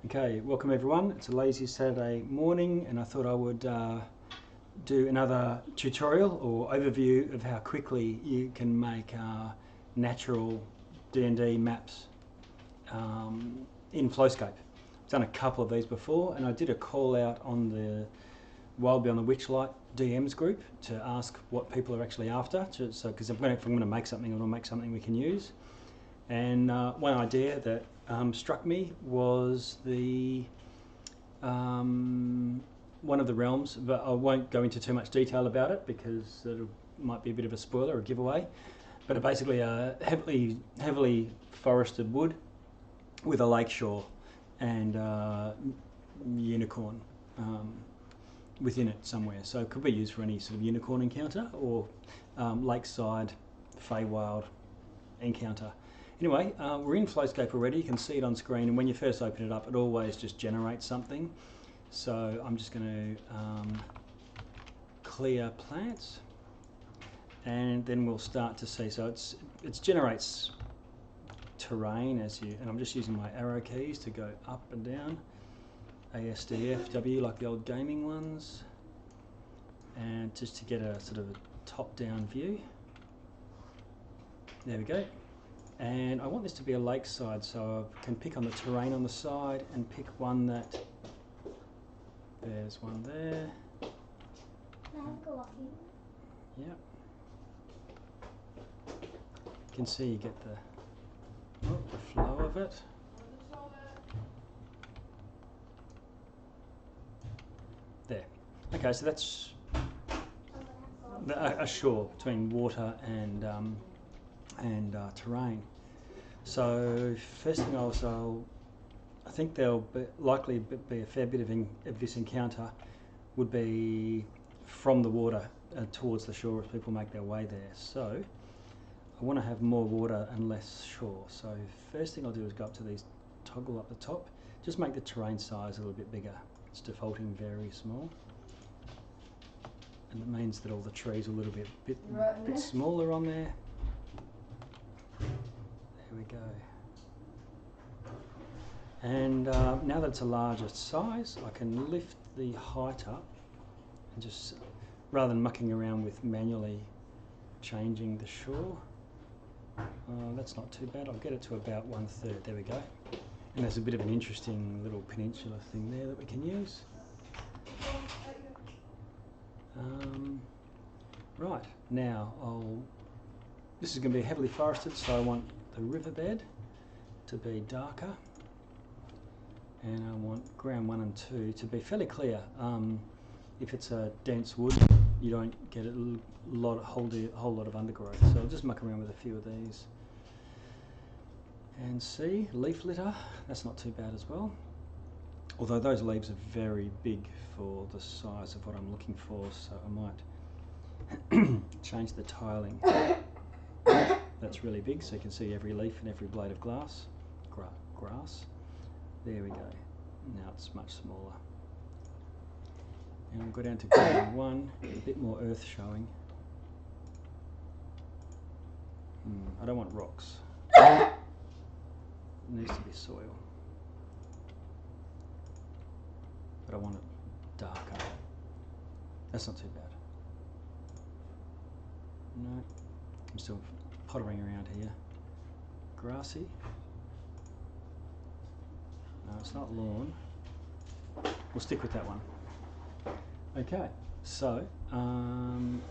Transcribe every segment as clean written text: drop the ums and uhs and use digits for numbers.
Okay, welcome everyone. It's a lazy Saturday morning and I thought I would do another tutorial or overview of how quickly you can make natural D&D maps in Flowscape. I've done a couple of these before and I did a call out on the Wild Beyond the Witchlight DMs group to ask what people are actually after. So, because if I'm going to make something, I want to make something we can use. And one idea that struck me was the one of the realms, but I won't go into too much detail about it because it might be a bit of a spoiler or a giveaway. But basically a heavily forested wood with a lakeshore and unicorn within it somewhere. So it could be used for any sort of unicorn encounter or lakeside Feywild encounter. Anyway, we're in Flowscape already. You can see it on screen, and when you first open it up, it always just generates something. So I'm just going to clear plants, and then we'll start to see. So it generates terrain and I'm just using my arrow keys to go up and down, ASDFW like the old gaming ones, and just to get a sort of a top-down view. There we go. And I want this to be a lakeside, so I can pick on the terrain on the side and pick one that, there's one there. Can I go off you? Yeah. You can see you get the flow of it. There. Okay, so that's a shore between water and terrain. So first thing I think there'll likely be a fair bit of this encounter would be from the water towards the shore as people make their way there. So I want to have more water and less shore. So first thing I'll do is go up to these toggle up the top, just make the terrain size a little bit bigger. It's defaulting very small. And it means that all the trees are a little bit smaller on there. There we go. And now that it's a larger size, I can lift the height up and just, rather than mucking around with manually changing the shore, that's not too bad. I'll get it to about 1/3. There we go. And there's a bit of an interesting little peninsula thing there that we can use. Right, now this is going to be heavily forested, so I want the riverbed to be darker, and I want ground 1 and 2 to be fairly clear. If it's a dense wood, you don't get a whole lot of undergrowth, so I'll just muck around with a few of these. And see, leaf litter, that's not too bad as well. Although those leaves are very big for the size of what I'm looking for, so I might change the tiling. That's really big, so you can see every leaf and every blade of grass. There we go. Now it's much smaller. And we'll go down to grade 1, a bit more earth showing. I don't want rocks. It needs to be soil. But I want it darker. That's not too bad. No, I'm still pottering around here. Grassy. No, it's not lawn. We'll stick with that one. Okay, so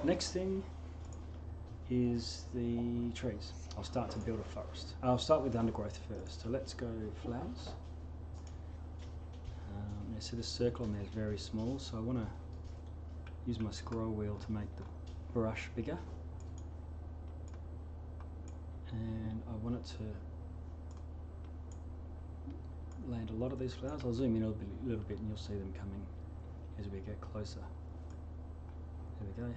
next thing is the trees. I'll start to build a forest. I'll start with undergrowth first. So let's go flowers. You see the circle on there is very small, so I want to use my scroll wheel to make the brush bigger. And I want it to land a lot of these flowers. I'll zoom in a little bit and you'll see them coming as we get closer. There we go.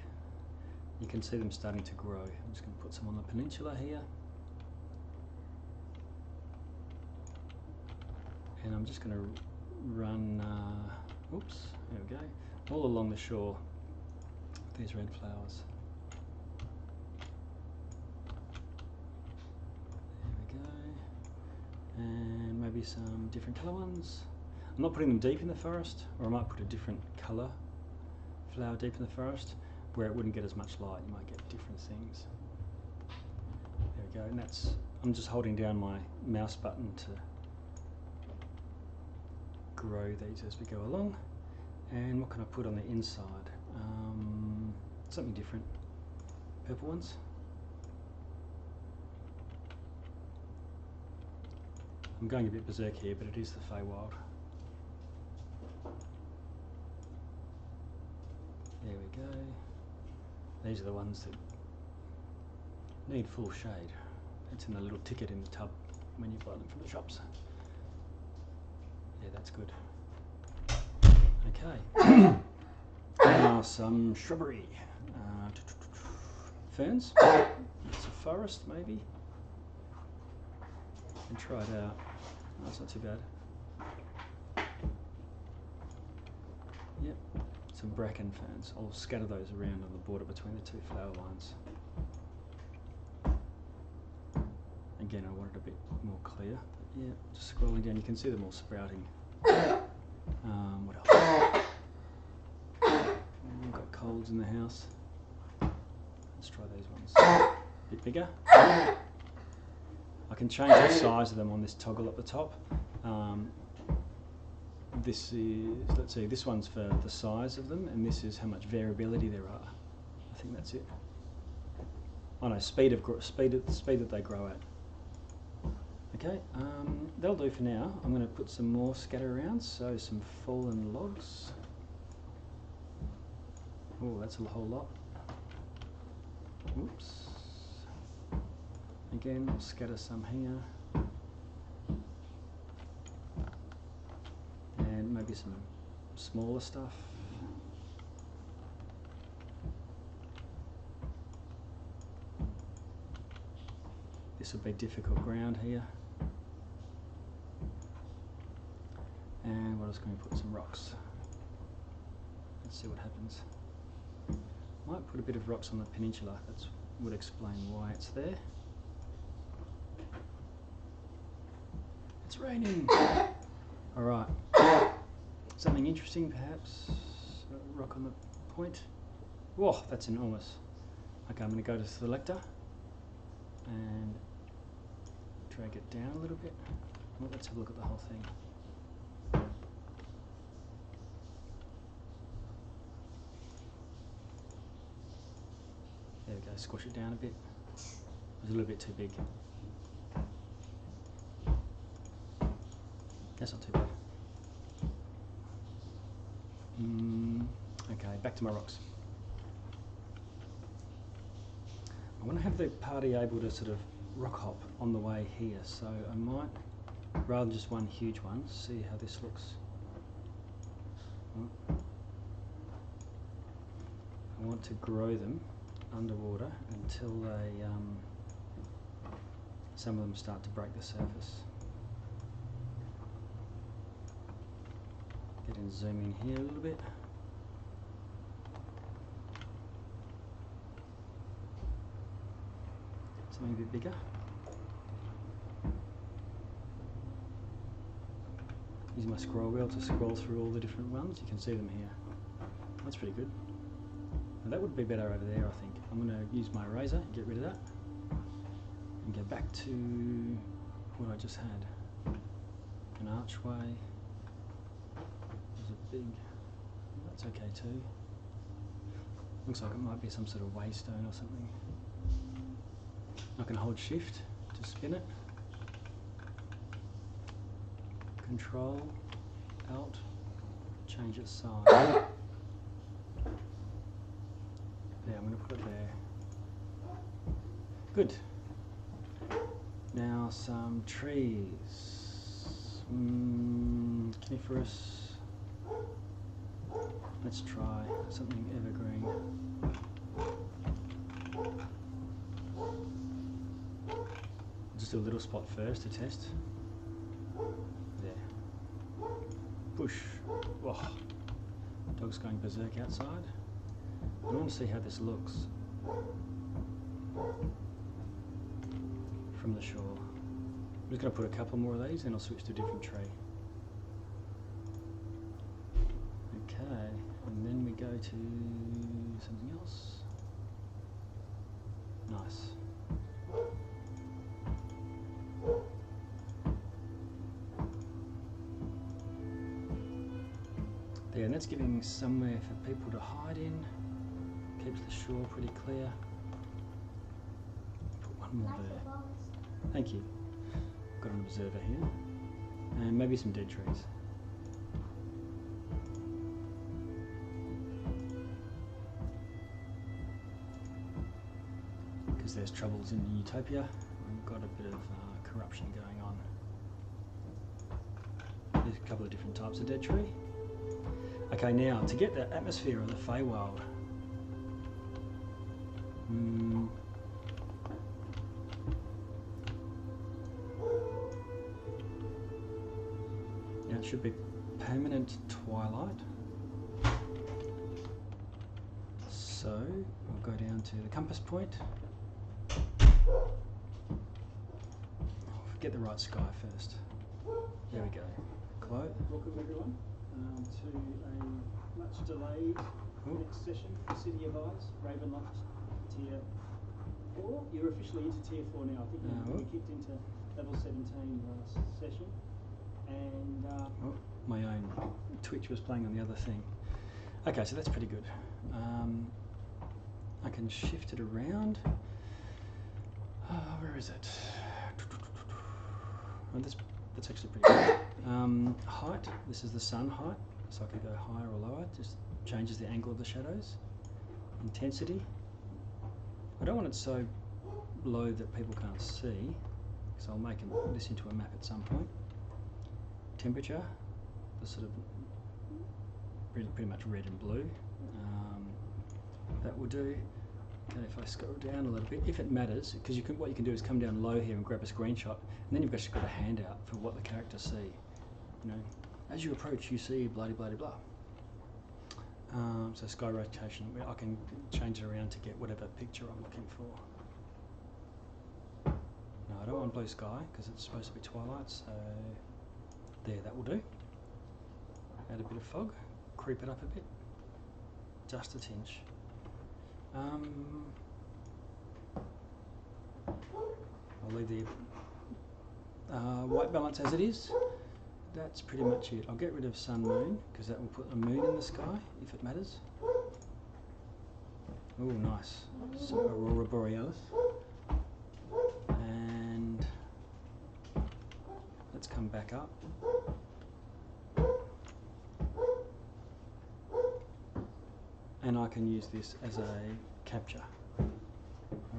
You can see them starting to grow. I'm just going to put some on the peninsula here. And I'm just going to run, oops, there we go, all along the shore with these red flowers. There we go. And maybe some different colour ones. I'm not putting them deep in the forest, or I might put a different colour flower deep in the forest where it wouldn't get as much light. You might get different things. There we go, and that's, I'm just holding down my mouse button to grow these as we go along. And what can I put on the inside? Something different. Purple ones. I'm going a bit berserk here, but it is the Feywild. There we go. These are the ones that need full shade. It's in the little ticket in the tub when you buy them from the shops. Yeah, that's good. Okay. Now some shrubbery. Ferns. It's a forest maybe. And try it out. Oh, that's not too bad. Yep, some bracken ferns. I'll scatter those around on the border between the two flower lines. Again, I want it a bit more clear. But yeah, just scrolling down, you can see them all sprouting. What else? I've got colds in the house. Let's try these ones. A bit bigger. I can change the size of them on this toggle at the top. This is, let's see, this one's for the size of them, and this is how much variability there are. I think that's it. Oh no, speed that they grow at. Okay, that'll do for now. I'm going to put some more scatter around, so some fallen logs. Oh, that's a whole lot. Oops. Again, I'll scatter some here. And maybe some smaller stuff. This will be difficult ground here. And we're just going to put some rocks. Let's see what happens. Might put a bit of rocks on the peninsula. That would explain why it's there. It's raining. All right. Something interesting, perhaps. A rock on the point. Whoa, that's enormous. Okay, I'm going to go to selector and drag it down a little bit. Well, let's have a look at the whole thing. There we go, squish it down a bit. It was a little bit too big. That's not too bad. Okay, back to my rocks. I want to have the party able to sort of rock hop on the way here, so I might, rather than just one huge one, see how this looks. I want to grow them underwater until they, some of them start to break the surface. Get in, zoom in here a little bit. Something a bit bigger. Using my scroll wheel to scroll through all the different ones. You can see them here. That's pretty good. Now that would be better over there, I think. I'm going to use my eraser, get rid of that, and go back to what I just had. An archway. There's a big, that's okay too. Looks like it might be some sort of waystone or something. I can hold shift to spin it. Control, Alt, change its size. There, I'm going to put it there. Good. Now some trees. Coniferous. Let's try something evergreen. Just do a little spot first to test. There. Bush. Whoa. Dog's going berserk outside. I want to see how this looks from the shore. I'm just going to put a couple more of these and I'll switch to a different tree. go to something else. Nice. There, and that's giving somewhere for people to hide in. Keeps the shore pretty clear. Put one more there. Thank you. Got an observer here. And maybe some dead trees. Because there's troubles in Utopia. We've got a bit of corruption going on. There's a couple of different types of dead tree. Okay, now to get the atmosphere of the Feywild. Now it should be permanent twilight. So I'll go down to the compass point. Get the right sky first. There we go. Close. Welcome everyone to a much delayed next session for City of Eyes, Ravenloft Tier 4. You're officially into Tier 4 now. I think we kicked into level 17 last session. And my own Twitch was playing on the other thing. Okay, so that's pretty good. I can shift it around. Where is it? Oh, that's actually pretty good. Height, this is the sun height, so I could go higher or lower, just changes the angle of the shadows. Intensity, I don't want it so low that people can't see, so I'll make this into a map at some point. Temperature, the sort of pretty much red and blue, that will do. Okay, if I scroll down a little bit, if it matters, because what you can do is come down low here and grab a screenshot, and then you've actually got a handout for what the characters see. You know, as you approach, you see blah blah blah. So sky rotation, I can change it around to get whatever picture I'm looking for. No, I don't want blue sky because it's supposed to be twilight. So there, that will do. Add a bit of fog, creep it up a bit, just a tinge. I'll leave the white balance as it is. That's pretty much it. I'll get rid of sun moon because that will put a moon in the sky if it matters. Oh, nice. So Aurora Borealis. And let's come back up. And I can use this as a capture.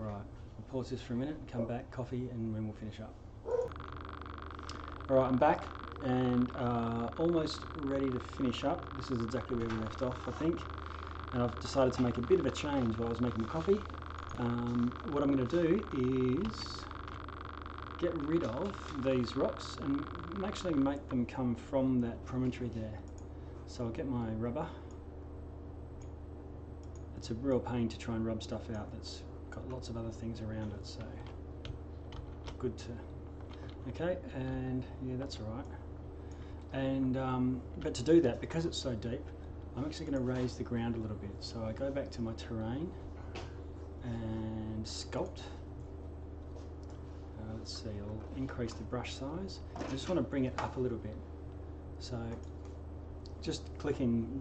Alright, I'll pause this for a minute, come back, coffee, and then we'll finish up. Alright, I'm back and almost ready to finish up. This is exactly where we left off, I think. And I've decided to make a bit of a change while I was making the coffee. What I'm going to do is get rid of these rocks and actually make them come from that promontory there. So I'll get my rubber. It's a real pain to try and rub stuff out that's got lots of other things around it, so good to... Okay, and yeah, that's all right. And but to do that, because it's so deep, I'm actually going to raise the ground a little bit. So I go back to my terrain and sculpt. Let's see, I'll increase the brush size. I just want to bring it up a little bit. So just clicking,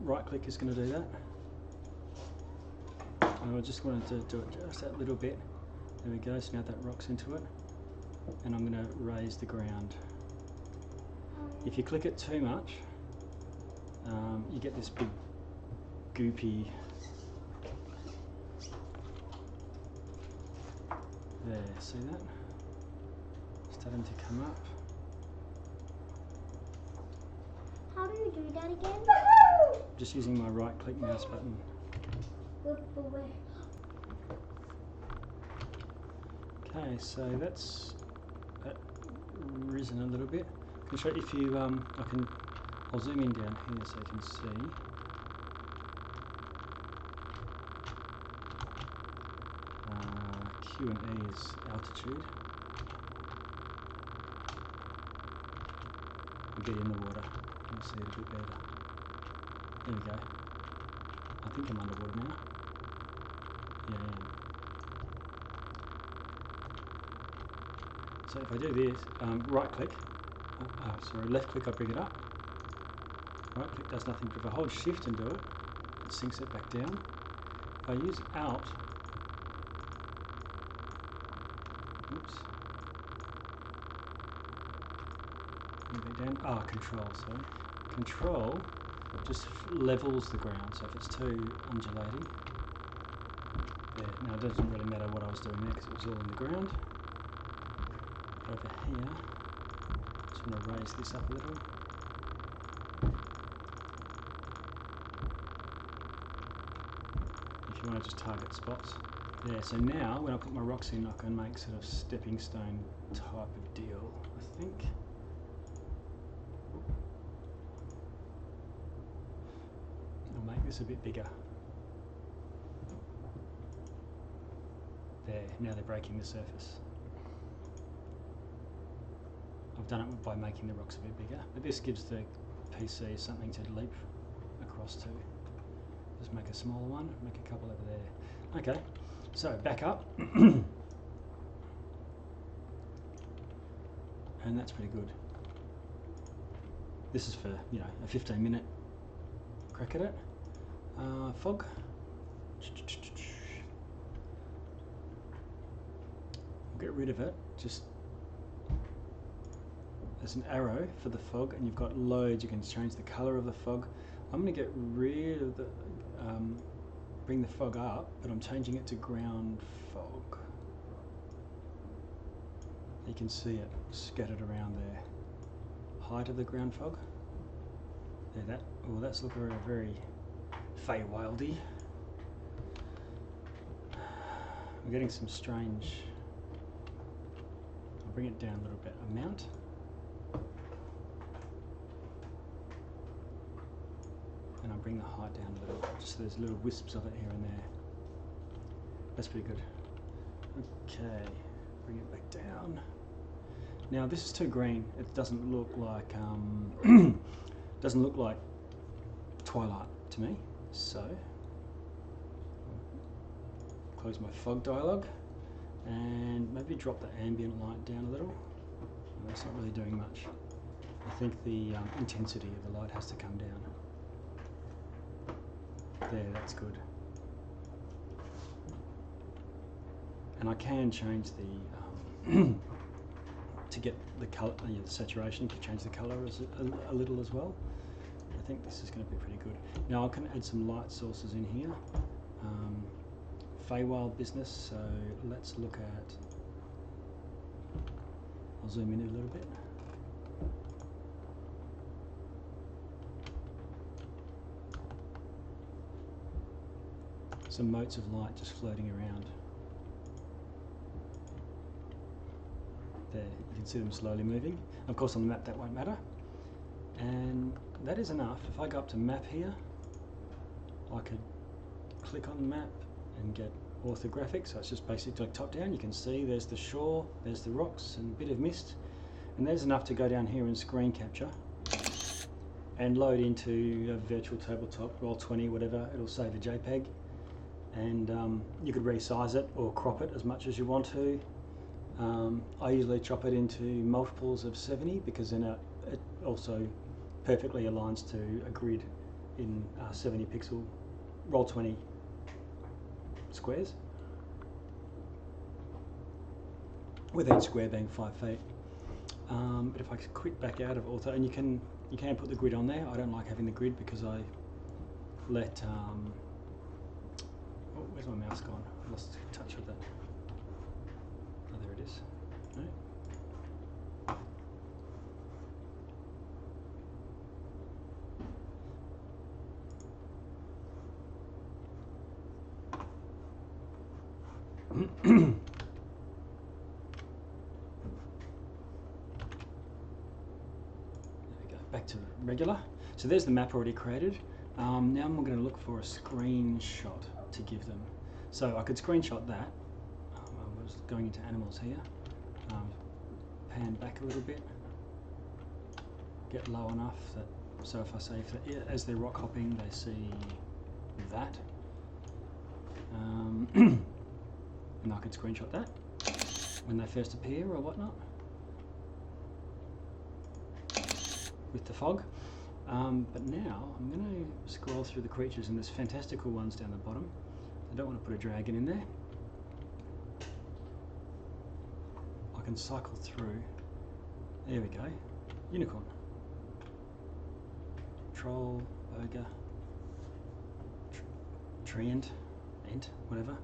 right click is going to do that. And I just wanted to do it just that little bit. There we go, so now that rocks into it. And I'm going to raise the ground. If you click it too much, you get this big goopy... There, see that? Starting to come up. How do you do that again? Just using my right click mouse button. Okay, so that's risen a little bit. I can show you if you I'll zoom in down here so you can see. Q and E is altitude. We'll get in the water, you'll see it a bit better. There we go. I think I'm underwater now. Yeah, I am. So if I do this, right click, left click, I bring it up. Right click does nothing, but if I hold shift and do it, it sinks it back down. If I use alt, oops, back down, control, sorry. Control just levels the ground, so if it's too undulating, there. Now it doesn't really matter what I was doing there because it was all in the ground. Over here, just want to raise this up a little. If you want to just target spots. There, so now when I put my rocks in, I can make sort of stepping stone type of deal, I think. I'll make this a bit bigger. There, now they're breaking the surface. I've done it by making the rocks a bit bigger, but this gives the PC something to leap across to. Just make a small one, make a couple over there. Okay, so back up. And that's pretty good. This is for, you know, a 15-minute crack at it. Fog. We'll get rid of it, just there's an arrow for the fog, and you've got loads. You can change the color of the fog. I'm going to get rid of the, bring the fog up, but I'm changing it to ground fog. You can see it scattered around there. Height of the ground fog. There, that. Oh, that's looking very, very Feywildy. I'm getting some strange. I'll bring it down a little bit. Amount. And I'll bring the height down a little, just so there's little wisps of it here and there. That's pretty good. Okay, bring it back down. Now this is too green. It doesn't look like doesn't look like twilight to me. So close my fog dialog and maybe drop the ambient light down a little. No, that's not really doing much. I think the intensity of the light has to come down. There, that's good. And I can change the to get the color, the saturation, to change the color a little as well. I think this is going to be pretty good. Now I can add some light sources in here. Feywild business. So let's look at. I'll zoom in a little bit. Some motes of light just floating around. There, you can see them slowly moving. Of course on the map that won't matter. And that is enough. If I go up to map here, I could click on the map and get orthographic. So it's just basically like top down. You can see there's the shore, there's the rocks and a bit of mist. And there's enough to go down here and screen capture and load into a virtual tabletop, Roll20, whatever. It'll save a JPEG. And you could resize it or crop it as much as you want to. I usually chop it into multiples of 70 because then it also perfectly aligns to a grid in 70 pixel Roll20 squares, with each square being 5 feet. But if I quit back out of ortho, and you can put the grid on there. I don't like having the grid because I let oh, where's my mouse gone? I lost touch with it. Oh, there it is. No. There we go, back to regular. So there's the map already created. Now I'm going to look for a screenshot to give them. So I could screenshot that. I was going into animals here. Pan back a little bit. Get low enough that, so if I say, as they're rock hopping, they see that. And I could screenshot that when they first appear or whatnot with the fog. But now I'm going to scroll through the creatures, and there's fantastical ones down the bottom. I don't want to put a dragon in there. I can cycle through. There we go. Unicorn. Troll, ogre, treant, ent, whatever.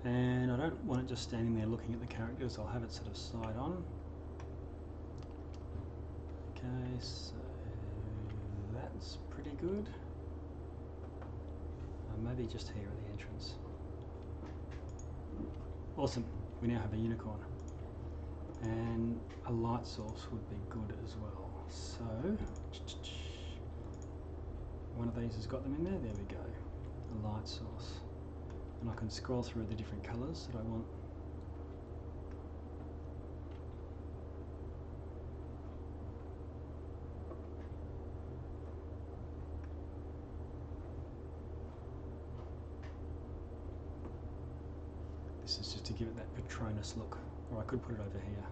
And I don't want it just standing there looking at the characters. I'll have it sort of side on. Okay, so that's pretty good. Maybe just here at the entrance. Awesome. We now have a unicorn. And a light source would be good as well. So one of these has got them in there. There we go. A light source. And I can scroll through the different colours that I want. This is just to give it that Patronus look, or I could put it over here.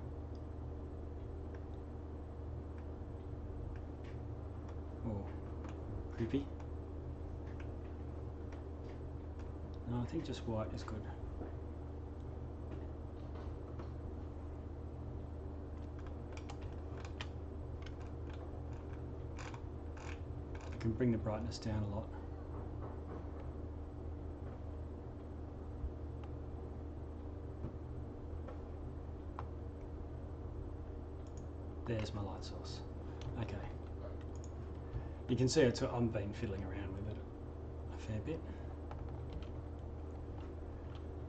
Oh, creepy. No, I think just white is good. I can bring the brightness down a lot. There's my light source. Okay. You can see I've been fiddling around with it a fair bit.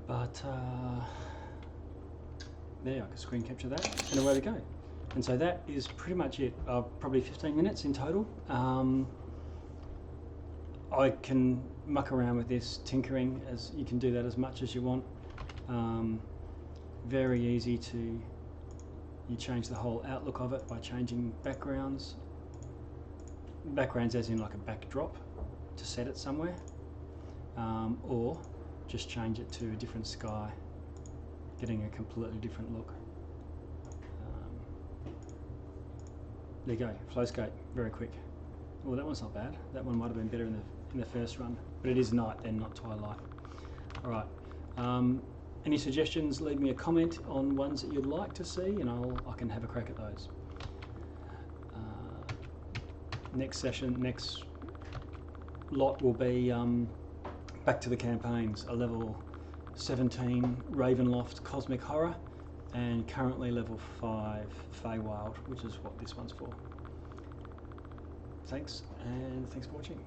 But there, I can screen capture that, and away we go. And so that is pretty much it. Probably 15 minutes in total. I can muck around with this, tinkering, as you can do that as much as you want. Very easy to, you change the whole outlook of it by changing backgrounds. Backgrounds as in like a backdrop to set it somewhere, or just change it to a different sky, getting a completely different look. There you go, Flowscape, very quick. Well, that one's not bad. That one might have been better in the first run, but it is night then, not twilight. All right. Any suggestions? Leave me a comment on ones that you'd like to see, and I can have a crack at those. Next session, next lot will be back to the campaigns. A level 17 Ravenloft Cosmic Horror, and currently level 5 Feywild, which is what this one's for. Thanks, and thanks for watching.